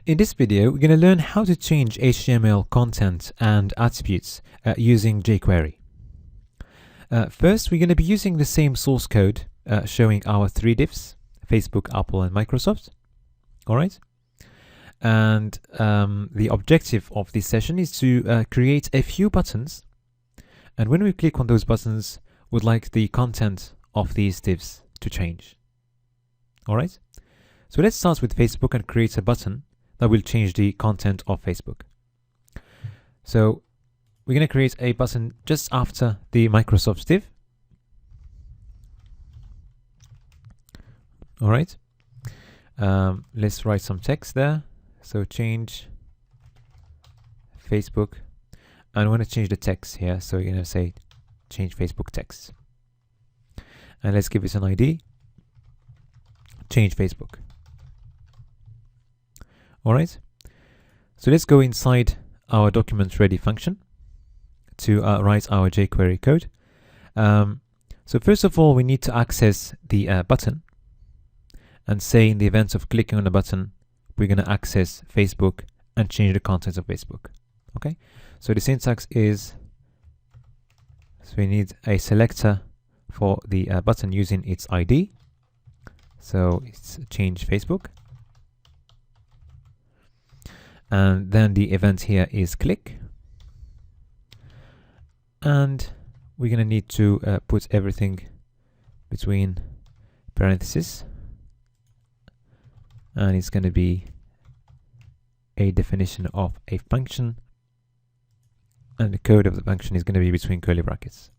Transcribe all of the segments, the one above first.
In this video, we're going to learn how to change HTML content and attributes using jQuery. First, we're going to be using the same source code showing our three divs, Facebook, Apple, and Microsoft. All right. And the objective of this session is to create a few buttons. And when we click on those buttons, we'd like the content of these divs to change. All right. So let's start with Facebook and create a button that will change the content of Facebook. So we're going to create a button just after the Microsoft div. All right. Let's write some text there. So change Facebook. And I want to change the text here. So you're going to say change Facebook text. And let's give it an ID. Change Facebook. All right. So let's go inside our document ready function to write our jQuery code. So first of all, we need to access the button and say in the event of clicking on the button, we're going to access Facebook and change the contents of Facebook. Okay. So the syntax is, so we need a selector for the button using its ID. So it's change Facebook. And then the event here is click. And we're going to need to put everything between parentheses. And it's going to be a definition of a function. And the code of the function is going to be between curly brackets.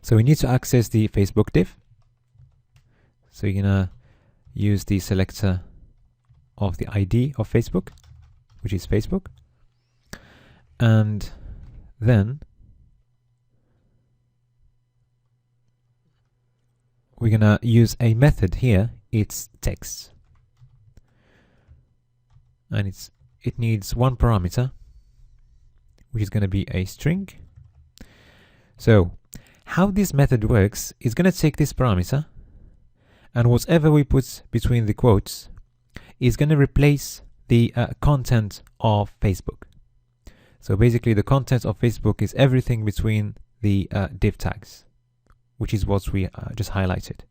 So we need to access the Facebook div. So you're going to use the selector of the ID of Facebook, which is Facebook. And then we're going to use a method here. It's text. And it needs one parameter, which is going to be a string. So how this method works is going to take this parameter, and whatever we put between the quotes is going to replace the content of Facebook. So basically the content of Facebook is everything between the div tags, which is what we just highlighted.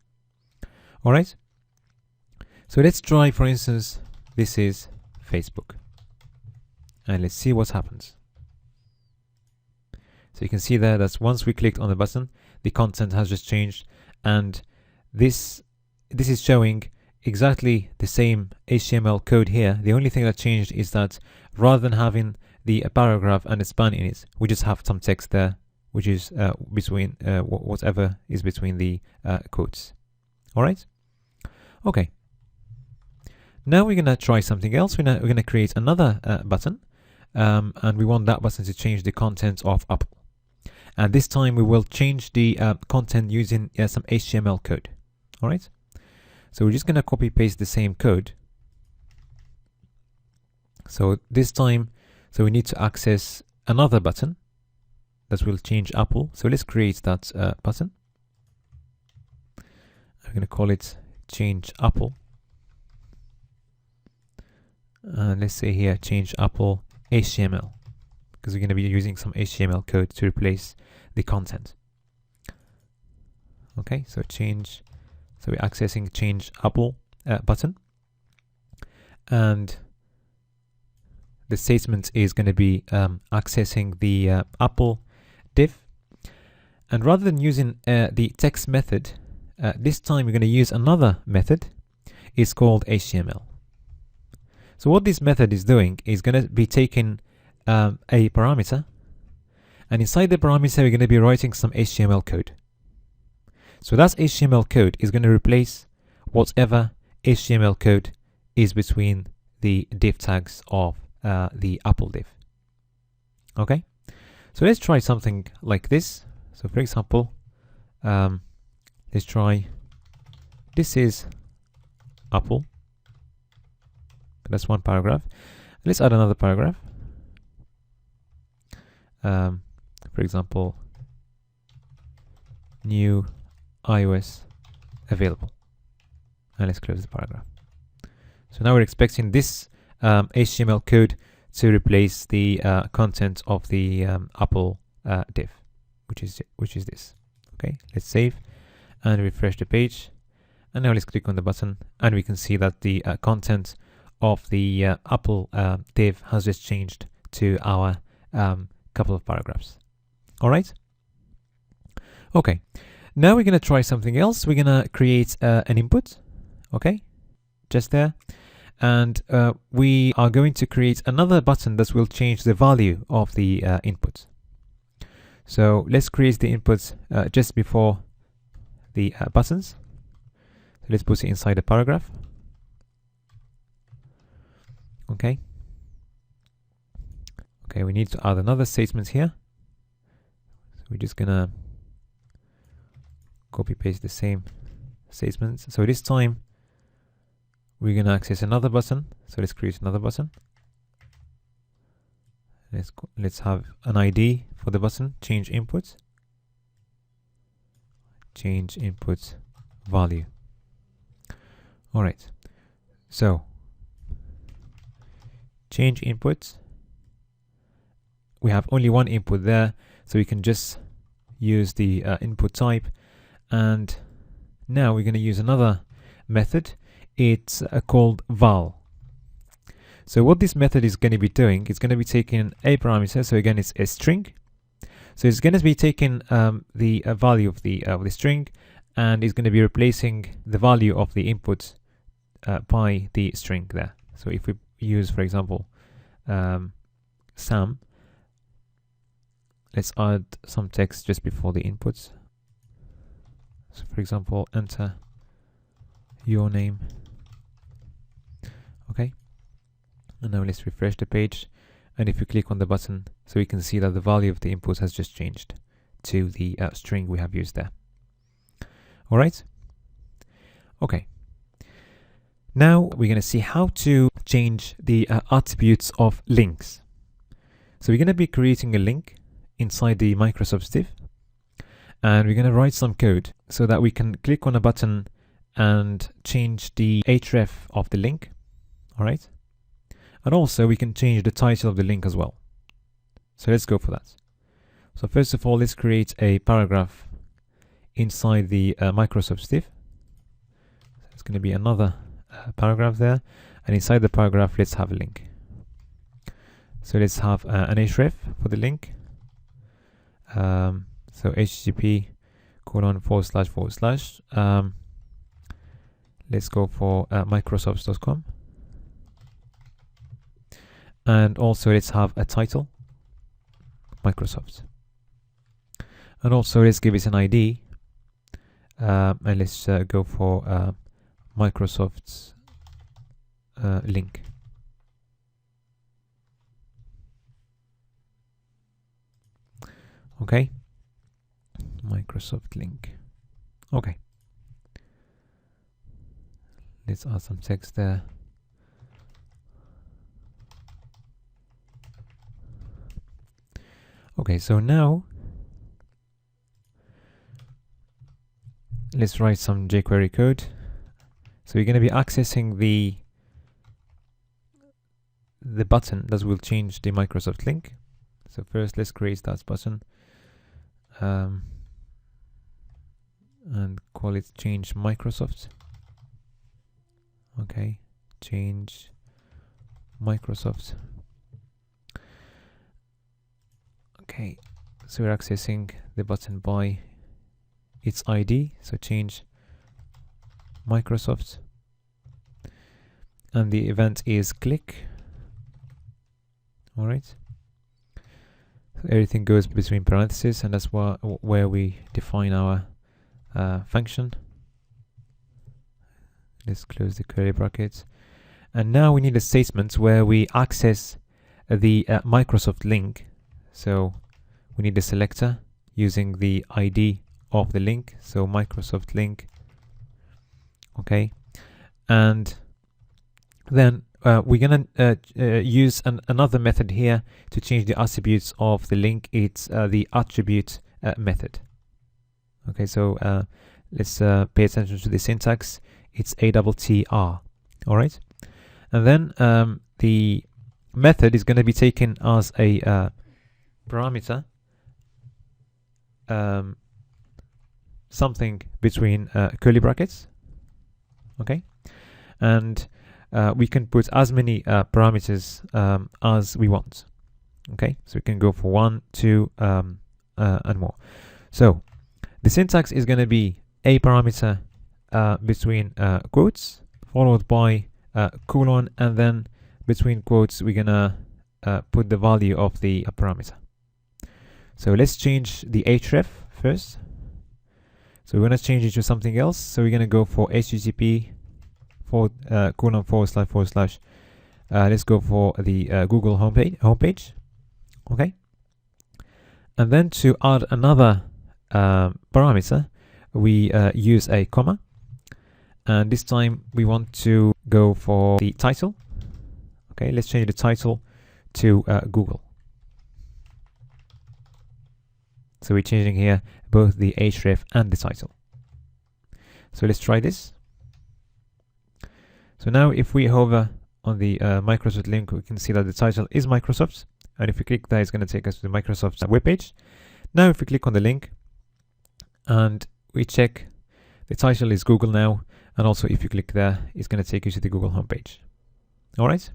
All right. So let's try, for instance, this is Facebook. And let's see what happens. So you can see there that once we clicked on the button, the content has just changed. And this is showing exactly the same HTML code here. The only thing that changed is that rather than having the paragraph and a span in it, we just have some text there, which is between whatever is between the quotes. All right. Okay. Now we're going to try something else. We're going to create another button, and we want that button to change the content of Apple. And this time we will change the content using some HTML code. All right. So we're just going to copy paste the same code. So this time, so we need to access another button that will change Apple. So let's create that button. I'm going to call it change Apple. And let's say here change Apple HTML, because we're going to be using some HTML code to replace the content. Okay, so change. So we're accessing change Apple button, and the statement is going to be accessing the Apple div. And rather than using the text method, this time we're going to use another method. It's called HTML. So what this method is doing is going to be taking a parameter, and inside the parameter we're going to be writing some HTML code. So that HTML code is going to replace whatever HTML code is between the div tags of the Apple div. Okay, so let's try something like this. So for example, let's try, this is Apple. That's one paragraph. Let's add another paragraph. For example, new iOS available. And let's close the paragraph. So now we're expecting this HTML code to replace the content of the Apple div, which is this. Okay, let's save and refresh the page, and now let's click on the button, and we can see that the content of the Apple div has just changed to our couple of paragraphs. All right. Okay, now we're going to try something else. We're going to create an input. Okay, just there. And we are going to create another button that will change the value of the input. So let's create the inputs just before the buttons. So let's put it inside the paragraph. Okay. Okay, we need to add another statement here. So we're just gonna copy paste the same statements. So this time we're gonna access another button. So let's create another button. Let's have an ID for the button. Change input. Change input value. All right. So change input. We have only one input there, so we can just use the input type. And now we're going to use another method. It's called val. So what this method is going to be doing, it's going to be taking a parameter. So again, it's a string. So it's going to be taking the value of the string, and it's going to be replacing the value of the input by the string there. So if we use, for example, Sam, let's add some text just before the inputs. So for example, enter your name. Okay, and now let's refresh the page, and if you click on the button, so we can see that the value of the input has just changed to the string we have used there. All right. Okay, now we're going to see how to change the attributes of links. So we're going to be creating a link inside the Microsoft div, and we're going to write some code so that we can click on a button and change the href of the link. All right, and also we can change the title of the link as well. So let's go for that. So first of all, let's create a paragraph inside the Microsoft div. So it's going to be another paragraph there, and inside the paragraph let's have a link. So let's have an href for the link. So http:// let's go for microsoft.com, and also let's have a title, Microsoft, and also let's give it an ID, and let's go for Microsoft's link. Okay, Microsoft link. Okay, let's add some text there. Okay, so now let's write some jQuery code. So we're going to be accessing the button that will change the Microsoft link. So first let's create that button, and call it change Microsoft. Okay, change Microsoft. Okay, so we're accessing the button by its ID, so change Microsoft, and the event is click. All right, so everything goes between parentheses, and that's where we define our function. Let's close the curly brackets, and now we need a statement where we access the Microsoft link. So we need a selector using the ID of the link, so Microsoft link. Okay, and then we're gonna use another method here to change the attributes of the link. It's the attribute method. Okay, so let's pay attention to the syntax. It's ATTR. All right, and then the method is going to be taken as a parameter, something between curly brackets. Okay, and we can put as many parameters as we want. Okay, so we can go for 1, 2, and more. So the syntax is going to be a parameter between quotes, followed by colon, and then between quotes we're gonna put the value of the parameter. So let's change the href first. So we're gonna change it to something else. So we're gonna go for http colon / let's go for the Google homepage. Okay, and then to add another parameter, we use a comma, and this time we want to go for the title. Okay, let's change the title to Google. So we're changing here both the href and the title. So let's try this. So now if we hover on the Microsoft link, we can see that the title is Microsoft, and if we click that, it's going to take us to the Microsoft webpage. Now if we click on the link and we check, the title is Google now, and also if you click there, it's going to take you to the Google homepage. All right.